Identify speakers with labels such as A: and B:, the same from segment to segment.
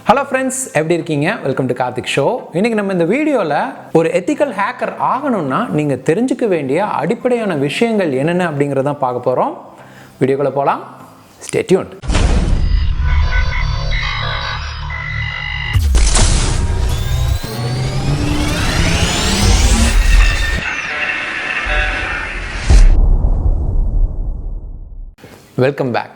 A: Hello friends, எப்படி இருக்கீங்க? Welcome to Karthik show. இன்னைக்கு நம்ம இந்த வீடியோல ஒரு ethical hacker ஆகணும்னா நீங்க தெரிஞ்சுக்க வேண்டிய அடிப்படையான விஷயங்கள் என்னென்ன அப்படிங்கறத தான் பார்க்க போறோம். வீடியோக்குள்ள போலாம். Stay tuned. Welcome back.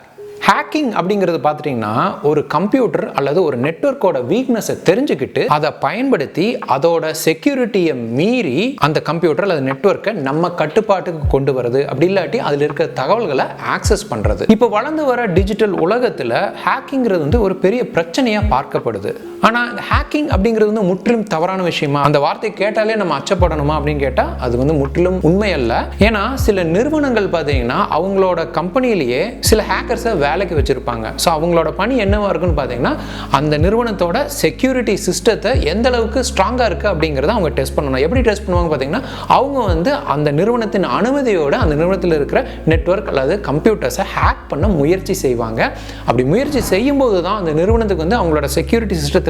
A: Hacking அப்படிங்கிறது பார்த்துட்டிங்கன்னா ஒரு கம்ப்யூட்டர் அல்லது ஒரு நெட்வொர்க்கோட வீக்னஸை தெரிஞ்சுக்கிட்டு அதை பயன்படுத்தி அதோட செக்யூரிட்டியை மீறி அந்த கம்ப்யூட்டர் அல்லது நெட்வொர்க்கை நம்ம கட்டுப்பாட்டுக்கு கொண்டு வருது. அப்படி இல்லாட்டி அதில் இருக்கிற தகவல்களை ஆக்சஸ் பண்ணுறது. இப்போ வளர்ந்து வர டிஜிட்டல் உலகத்தில் ஹேக்கிங்கிறது வந்து ஒரு பெரிய பிரச்சனையாக பார்க்கப்படுது. ஆனால் ஹேக்கிங் அப்படிங்கிறது வந்து முற்றிலும் தவறான விஷயமா? அந்த வார்த்தை கேட்டாலே நம்ம அச்சப்படணுமா அப்படின்னு கேட்டால் அது வந்து முற்றிலும் உண்மை அல்ல. ஏன்னா சில நிறுவனங்கள் பார்த்தீங்கன்னா அவங்களோட கம்பெனிலேயே சில ஹேக்கர்ஸை வேலைக்கு வச்சிருப்பாங்க. ஸோ அவங்களோட பணி என்னவா இருக்குன்னு பார்த்தீங்கன்னா அந்த நிறுவனத்தோட செக்யூரிட்டி சிஸ்டத்தை எந்த அளவுக்கு ஸ்ட்ராங்காக இருக்குது அப்படிங்கிறத அவங்க டெஸ்ட் பண்ணணும். எப்படி டெஸ்ட் பண்ணுவாங்க பார்த்தீங்கன்னா அவங்க வந்து அந்த நிறுவனத்தின் அனுமதியோட அந்த நிறுவனத்தில் இருக்கிற நெட்வொர்க் அல்லது கம்ப்யூட்டர்ஸை ஹேக் பண்ண முயற்சி செய்வாங்க. அப்படி முயற்சி செய்யும்போது தான் அந்த நிறுவனத்துக்கு வந்து அவங்களோட செக்யூரிட்டி சிஸ்டத்தில்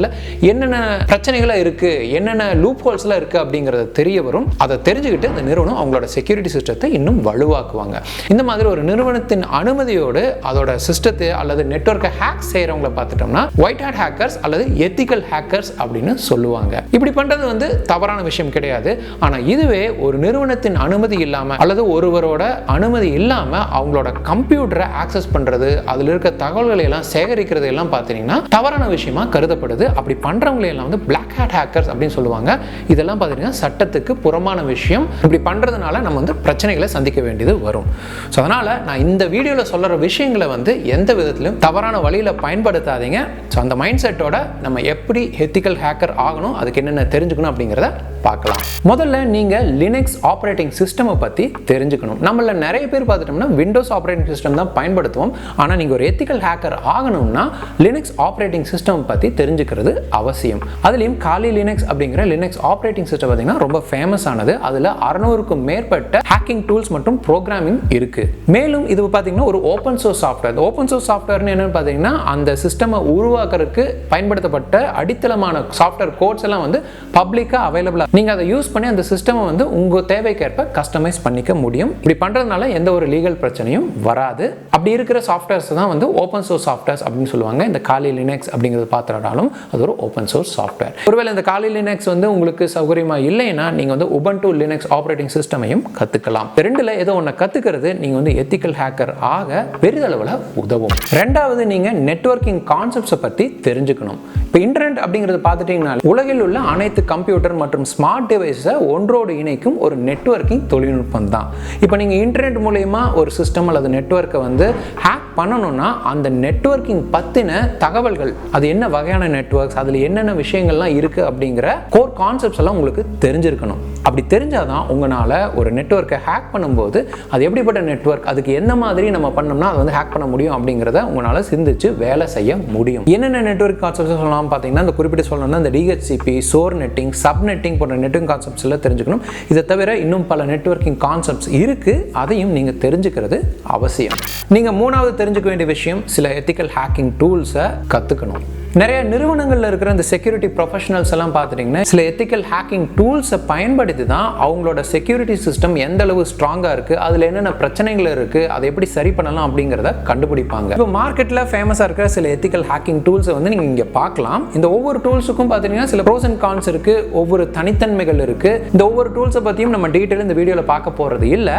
A: என்னென்ன பிரச்சனைகளாக இருக்குது, என்னென்ன லூப் ஹோல்ஸ்லாம் இருக்குது அப்படிங்கிறத தெரிய வரும். அதை தெரிஞ்சுக்கிட்டு அந்த நிறுவனம் அவங்களோட செக்யூரிட்டி சிஸ்டத்தை இன்னும் வலுவாக்குவாங்க. இந்த மாதிரி ஒரு நிறுவனத்தின் அனுமதியோடு அதோட சிஸ்டத்தை அல்லது நெட்வொர்க்கை ஹேக் செய்யறவங்களை பார்த்துட்டோம்னா ஒயிட் ஹேட் ஹேக்கர்ஸ் அல்லது எத்திக்கல் ஹேக்கர்ஸ் அப்படின்னு சொல்லுவாங்க. இப்படி பண்றது வந்து தவறான விஷயம் கிடையாது. ஆனா இதுவே ஒரு நிறுவனத்தின் அனுமதி இல்லாம அல்லது ஒருவரோட அனுமதி இல்லாம அவங்களோட கம்ப்யூட்டரை ஆக்சஸ் பண்றது, அதுல இருக்க தகவல்களை எல்லாம் சேகரிக்கிறது எல்லாம் பார்த்தீங்கன்னா தவறான விஷயமா கருதப்படுது. அப்படி பண்றவங்களை எல்லாம் வந்து பிளாக் ஹேட் ஹேக்கர்ஸ் அப்படின்னு சொல்லுவாங்க. இதெல்லாம் பார்த்தீங்கன்னா சட்டத்துக்கு புறமான விஷயம். இப்படி பண்றதுனால நம்ம வந்து பிரச்சனைகளை சந்திக்க வேண்டியது வரும். ஸோ அதனால நான் இந்த வீடியோல சொல்ற விஷயங்களை வந்து எந்த விதத்திலும் தவறான வழியில் பயன்படுத்தாதீங்க. ஸோ அந்த மைண்ட் செட்டோட நம்ம எப்படி எத்திக்கல் ஹேக்கர் ஆகணும், அதுக்கு என்னென்ன தெரிஞ்சுக்கணும் அப்படிங்கிறத பார்க்கலாம். முதல்ல நீங்க லினக்ஸ் ஆப்ரேட்டிங் சிஸ்டமை பத்தி தெரிஞ்சுக்கணும். நம்மள நிறைய பேர் பார்த்துட்டோம்னா விண்டோஸ் ஆப்ரேட்டிங் சிஸ்டம் தான் பயன்படுத்துவோம். ஆனா நீங்க ஒரு எத்திக்கல் ஹேக்கர் ஆகணும்னா லினக்ஸ் ஆப்ரேட்டிங் சிஸ்டம் பத்தி தெரிஞ்சுக்கிறது அவசியம். அதுலயும் காலி லினக்ஸ் அப்படிங்கிற லினக்ஸ் ஆப்ரேட்டிங் சிஸ்டம் பார்த்தீங்கன்னா ரொம்ப ஃபேமஸ் ஆனது. அதுல 600க்கும் மேற்பட்ட ஹேக்கிங் டூல்ஸ் மற்றும் ப்ரோக்ராமிங் இருக்கு. மேலும் இது பார்த்தீங்கன்னா ஒரு open source software. Open source சாஃப்ட்வேர்னு என்னன்னு பார்த்தீங்கன்னா அந்த சிஸ்டமை உருவாக்குறதுக்கு பயன்படுத்தப்பட்ட அடித்தளமான சாஃப்ட்வேர் கோட்ஸ் எல்லாம் வந்து பப்ளிக்கா அவைலபிளா நீங்க அதை யூஸ் பண்ணி அந்த சிஸ்டமை வந்து உங்க தேவைக்கேற்ப கஸ்டமைஸ் பண்ணிக்க முடியும். இப்படி பண்றதுனால எந்த ஒரு லீகல் பிரச்சனையும் வராது. அப்படி இருக்கிற சாஃப்ட்வேர்ஸ் தான் வந்து ஓப்பன் சோர்ஸ் சாஃப்ட்வேர்ஸ் அப்படின்னு சொல்லுவாங்க. இந்த காலி லினக்ஸ் அப்படிங்கிறது பார்த்துட்டாலும் அது ஒரு ஓப்பன் சோர்ஸ் சாஃப்ட்வேர். ஒருவேளை இந்த காலி லினக்ஸ் வந்து உங்களுக்கு சௌகரியமா இல்லைன்னா நீங்க வந்து உபுண்டு லினக்ஸ் ஆப்ரேட்டிங் சிஸ்டமையும் கத்துக்கலாம். ரெண்டுல ஏதோ ஒன்று கத்துக்கிறது நீங்க வந்து எத்திக்கல் ஹேக்கர் ஆக பெரிதளவில் உதவும். ரெண்டாவது நீங்க நெட்வொர்க்கிங் கான்செப்ட்ஸை பத்தி தெரிஞ்சுக்கணும். இப்போ இன்டர்நெட் அப்படிங்கிறது பார்த்துட்டீங்கன்னா உலகில் உள்ள அனைத்து கம்ப்யூட்டர் மற்றும் ஸ்மார்ட் டிவைஸை ஒன்றோடு இணைக்கும் ஒரு நெட்வொர்க்கிங் தொழில்நுட்பம் தான். இப்போ நீங்க இன்டர்நெட் மூலமா ஒரு சிஸ்டம் அல்லது நெட்வொர்க்கை வந்து ஹேக் பண்ணணும்னா அந்த நெட்வொர்க்கிங் பத்தின தகவல்கள், அது என்ன வகையான நெட்வொர்க்ஸ், அதுல என்னென்ன விஷயங்கள்லாம் இருக்கு அப்படிங்கிற கோர் கான்செப்ட்ஸ் எல்லாம் உங்களுக்கு தெரிஞ்சிருக்கணும். அப்படி தெரிஞ்சாதான் உங்களால ஒரு நெட்வொர்க்கை ஹேக் பண்ணும்போது அது எப்படிப்பட்ட நெட்வொர்க், அதுக்கு என்ன மாதிரி நம்ம பண்ணோம்னா அதை வந்து ஹேக் பண்ண முடியும் அப்படிங்கிறத உங்களால சிந்திச்சு வேலை செய்ய முடியும். என்னென்ன நெட்வொர்க் கான்செப்ட்ஸ் சொல்லலாம் பார்த்தீங்கன்னா இந்த குறிப்பிட்ட சொல்லணும்னா இந்த டிஹெச்சிபி, சோர் நெட்டிங், சப் நெட்டிங் போன்ற நெட்வொர்க் கான்செப்ட்ஸ் எல்லாம் தெரிஞ்சுக்கணும். இதை தவிர இன்னும் பல நெட்வொர்க்கிங் கான்செப்ட்ஸ் இருக்கு. அதையும் நீங்க தெரிஞ்சுக்கிறது அவசியம். நீங்க மூணாவது தெரிஞ்சுக்க வேண்டிய விஷயம் சில எத்திக்கல் ஹேக்கிங் டூல்ஸை கத்துக்கணும். நிறைய நிறுவனங்கள்ல இருக்கிற இந்த செக்யூரிட்டி ப்ரொஃபஷனல்ஸ் எல்லாம் பார்த்துட்டீங்கன்னா சில எத்திக்கல் ஹேக்கிங் டூல்ஸை பயன்படுத்தி தான் அவங்களோட செக்யூரிட்டி சிஸ்டம் எந்த அளவு ஸ்ட்ராங்கா இருக்கு, அதுல என்னென்ன பிரச்சனைகள் இருக்கு, அதை எப்படி சரி பண்ணலாம் அப்படிங்கிறத கண்டுபிடிப்பாங்க. இப்போ மார்க்கெட்ல ஃபேமஸா இருக்கிற சில எத்திக்கல் ஹேக்கிங் டூல்ஸை வந்து நீங்க இங்க பார்க்கலாம். இந்த ஒவ்வொரு டூல்ஸுக்கும் பார்த்தீங்கன்னா சில ப்ரோஸ் அண்ட் கான்ஸ் இருக்கு, ஒவ்வொரு தனித்தன்மைகள் இருக்கு. இந்த ஒவ்வொரு டூல்ஸை பத்தியும் நம்ம டீட்டெயில் இந்த வீடியோல பார்க்க போறது இல்ல.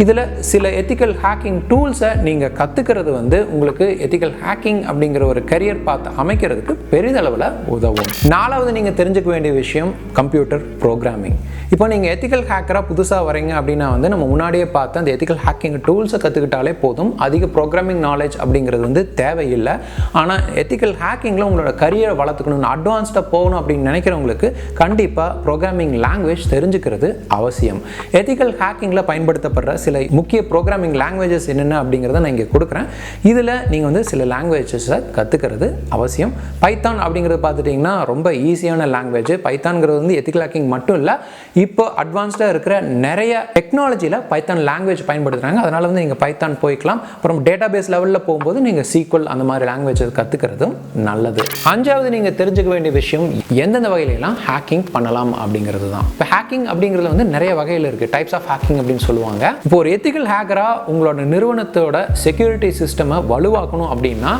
A: இதுல சில எத்திக்கல் ஹேக்கிங் டூல்ஸை நீங்க கத்துக்கிறது வந்து உங்களுக்கு எத்திக்கல் ஹேக்கிங் அப்படிங்கிற ஒரு கரியர் பாத் அமைக்கிறது பெரிதளவில் உதவும். நாலாவது நீங்க தெரிஞ்சுக்க வேண்டிய விஷயம் கம்ப்யூட்டர் ப்ரோக்ராமிங். இப்போ நீங்க எத்திக்கல் ஹேக்கரா புதுசா வரீங்க அப்படின்னா வந்து நம்ம முன்னாடியே பார்த்து அந்த எத்திக்கல் ஹேக்கிங் டூல்ஸை கத்துக்கிட்டாலே போதும். அதிக ப்ரோக்ராமிங் நாலேஜ் அப்படிங்கிறது வந்து தேவையில்லை. ஆனா எத்திக்கல் ஹேக்கிங்ல உங்களோட கரியரை வளர்த்துக்கணும், அட்வான்ஸ்டா போகணும் அப்படின்னு நினைக்கிறவங்களுக்கு கண்டிப்பா ப்ரோக்ராமிங் லாங்குவேஜ் தெரிஞ்சுக்கிறது அவசியம். எத்திக்கல் ஹேக்கிங்ல பயன்படுத்தப்படுற சில முக்கிய ப்ரோக்ராமிங் லாங்குவேஜஸ் என்னென்ன அப்படிங்கிறத நான் இங்கே கொடுக்குறேன். இதுல நீங்க வந்து சில லாங்குவேஜஸை கத்துக்கிறது அவசியம். பைத்தான் அப்படிங்கிறது பார்த்துட்டிங்கன்னா ரொம்ப ஈஸியான லாங்குவேஜ். பைத்தான்ங்கிறது வந்து எத்திக்கல் ஹேக்கிங் மட்டும் இல்லை, இப்போ அட்வான்ஸ்டாக இருக்கிற நிறைய டெக்னாலஜியில் பைத்தான் லாங்குவேஜ் பயன்படுத்துகிறாங்க. அதனால் வந்து நீங்கள் பைத்தான் போய்க்கலாம். அப்புறம் டேட்டாபேஸ் லெவலில் போகும்போது நீங்கள் சீக்வல் அந்த மாதிரி லாங்குவேஜ் கற்றுக்கிறதும் நல்லது. 5வது நீங்கள் தெரிஞ்சுக்க வேண்டிய விஷயம் எந்தெந்த வகையிலாம் ஹேக்கிங் பண்ணலாம் அப்படிங்கிறது தான். இப்போ ஹேக்கிங் அப்படிங்கிறது வந்து நிறைய வகையில் இருக்குது. டைப்ஸ் ஆஃப் ஹேக்கிங் அப்படின்னு சொல்லுவாங்க. இப்போ ஒரு எத்திக்கல் ஹேக்கராக உங்களோட நிறுவனத்தோட செக்யூரிட்டி சிஸ்டமை வலுவாக்கணும் அப்படின்னா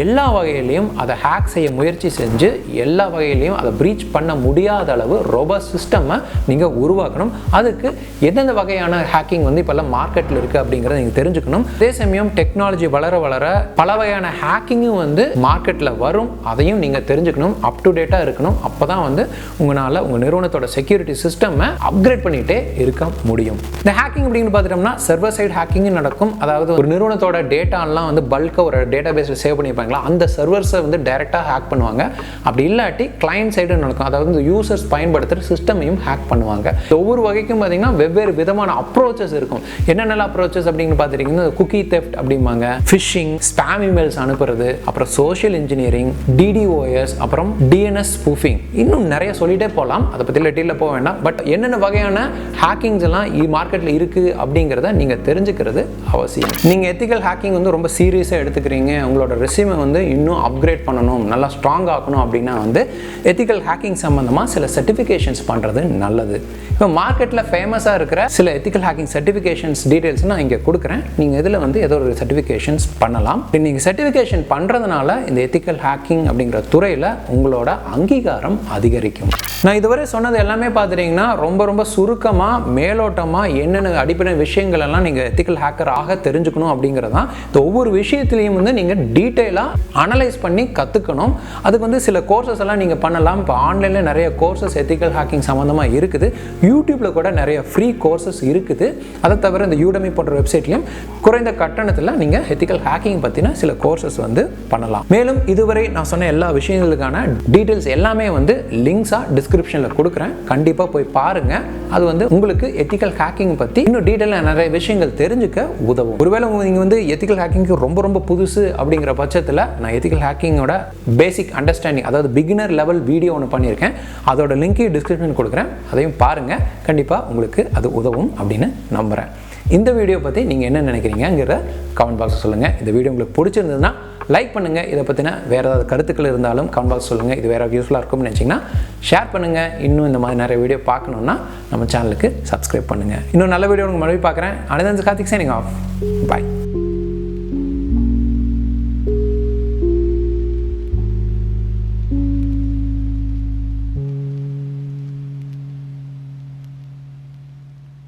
A: எல்லா வகையிலையும் அதை ஹேக் செய்ய முயற்சி செஞ்சு எல்லா வகையிலையும் அதை ப்ரீச் பண்ண முடியாத அளவு ரோபஸ்ட் சிஸ்டமை நீங்கள் உருவாக்கணும். அதுக்கு எந்தெந்த வகையான ஹேக்கிங் வந்து இப்போல்லாம் மார்க்கெட்டில் இருக்குது அப்படிங்கிறத நீங்கள் தெரிஞ்சுக்கணும். அதே சமயம் டெக்னாலஜி வளர வளர பல வகையான ஹேக்கிங்கும் வந்து மார்க்கெட்டில் வரும். அதையும் நீங்கள் தெரிஞ்சுக்கணும், அப் டு டேட்டாக இருக்கணும். அப்போ தான் வந்து உங்களால் உங்கள் நிறுவனத்தோட செக்யூரிட்டி சிஸ்டமை அப்கிரேட் பண்ணிகிட்டே இருக்க முடியும். இந்த ஹேக்கிங் அப்படின்னு பார்த்துட்டோம்னா சர்வர் சைடு ஹேக்கிங் நடக்கும். அதாவது ஒரு நிறுவனத்தோட டேட்டாலாம் வந்து பல்காக ஒரு டேட்டா பேஸில் சேவ் பண்ணியிருப்பாங்களா, அந்த சர்வர்ஸை வந்து டைரெக்டாக ஹேக் பண்ணுவாங்க. அப்படி இல்லாட்டி கிளையன்ட் சைடு நடக்கும். அதாவது இந்த யூசர்ஸ் பயன்படுத்துகிற சிஸ்டமையும் ஹேக் பண்ணுவாங்க. ஒவ்வொரு வகைக்கும் பார்த்தீங்கன்னா வெவ்வேறு விதமான அப்ரோச்சஸ் இருக்கும். என்னென்ன அப்ரோச்சஸ் அப்படின்னு பார்த்துட்டிங்கன்னா குக்கி தெஃப்ட் அப்படிம்பாங்க, ஃபிஷிங், ஸ்பாம் இமெயில்ஸ் அனுப்புறது, அப்புறம் சோஷியல் இன்ஜினியரிங், DDoS, அப்புறம் DNS ஸ்பூஃபிங், இன்னும் நிறைய சொல்லிட்டே போகலாம். அதை பற்றி டீட்டெயிலில் போக வேண்டாம். பட் என்னென்ன வகையான ஹேக்கிங்ஸ் எல்லாம் மார்க்கெட்டில் இருக்குது அப்படிங்கிறத நீங்கள் தெரிஞ்சுக்கிறது அவசியம். நீங்கள் எத்திக்கல் ஹேக்கிங் வந்து ரொம்ப சீரியஸாக எடுத்துக்கிறீங்க, உங்களோட ரெஸ்யூமை வந்து இன்னும் அப்கிரேட் பண்ணணும், நல்லா ஸ்ட்ராங் ஆக்கணும் அப்படின்னா வந்து எத்திக்கல் ஹேக்கிங் சம்மந்தமாக சில சர்டிஃபிகேஷன்ஸ் பண்ணுறது நல்லது. இப்போ மார்க்கெட்டில் ஃபேமஸாக இருக்கிற சில எத்திக்கல் ஹேக்கிங் சர்டிஃபிகேஷன்ஸ் டீட்டெயில்ஸ் நான் இங்கே கொடுக்குறேன். நீங்கள் இதில் வந்து ஏதோ ஒரு சர்டிஃபிகேஷன்ஸ் பண்ணலாம். நீங்கள் சர்டிஃபிகேஷன் பண்ணுறதுனால இந்த எத்திக்கல் ஹேக்கிங் அப்படிங்கிற துறையில் உங்களோட அங்கீகாரம் அதிகரிக்கும். நான் இதுவரை சொன்னது எல்லாமே பார்த்துட்டிங்கன்னா ரொம்ப ரொம்ப சுருக்கமாக மேலோட்டமாக என்னென்ன அடிப்படை விஷயங்கள் எல்லாம் நீங்கள் எத்திக்கல் ஹேக்கர் ஆக தெரிஞ்சுக்கணும் அப்படிங்கிறது தான். இந்த ஒவ்வொரு விஷயத்துலையும் வந்து நீங்கள் டீட்டெயிலாக அனலைஸ் பண்ணி கற்றுக்கணும். அதுக்கு வந்து சில கோர்சஸ் எல்லாம் நீங்கள் பண்ணலாம். இப்போ ஆன்லைனில் நிறைய கோர்சஸ் எத்திக்கல் ஹேக்கிங் சம்மந்தமாக இருக்குது. யூடியூப்பில் கூட நிறைய ஃப்ரீ கோர்சஸ் இருக்குது. அதை தவிர இந்த யூடமி போன்ற வெப்சைட்லையும் குறைந்த கட்டணத்தில் நீங்கள் எத்திக்கல் ஹேக்கிங் பற்றின சில கோர்சஸ் வந்து பண்ணலாம். மேலும் இதுவரை நான் சொன்ன எல்லா விஷயங்களுக்கான டீட்டெயில்ஸ் எல்லாமே வந்து லிங்க்ஸாக டிஸ்கிரிப்ஷனில் கொடுக்குறேன். கண்டிப்பாக போய் பாருங்கள். அது வந்து உங்களுக்கு எத்திக்கல் ஹேக்கிங் பற்றி இன்னும் டீட்டெயிலாக நிறைய விஷயங்கள் தெரிஞ்சுக்க உதவும். ஒருவேளை நீங்கள் வந்து எத்திக்கல் ஹேக்கிங்க்கு ரொம்ப ரொம்ப புதுசு அப்படிங்கிற பட்சத்தில் நான் எத்திக்கல் ஹேக்கிங்கோட பேசிக் அண்டர்ஸ்டாண்டிங், அதாவது பிகினர் லெவல் வீடியோ ஒன்று பண்ணியிருக்கேன். அதோட லிங்க்கையும் டிஸ்கிரிப்ஷன் கொடுக்குறேன். அதையும் பாருங்கள். கண்டிப்பாக உங்களுக்கு அது உதவும் அப்படின்னு நம்புகிறேன். இந்த வீடியோ பற்றி நீங்கள் என்ன நினைக்கிறீங்கிற கமெண்ட் பாக்ஸ் சொல்லுங்கள். இந்த வீடியோ உங்களுக்கு பிடிச்சிருந்ததுன்னா லைக் பண்ணுங்கள். இதை பற்றின வேறு ஏதாவது கருத்துக்கள் இருந்தாலும் கமெண்ட் பாக்ஸ் சொல்லுங்கள். இது வேறு யூஸ்ஃபுல்லாக இருக்கும்னு நினச்சிங்கன்னா ஷேர் பண்ணுங்கள். இன்னும் இந்த மாதிரி நிறைய வீடியோ பார்க்கணுன்னா நம்ம சேனலுக்கு சப்ஸ்கிரைப் பண்ணுங்கள். இன்னும் நல்ல வீடியோ உங்களுக்கு மறுபடியும் பார்க்குறேன். அனிதன் கார்த்திக் சைனிங் ஆஃப். பாய்.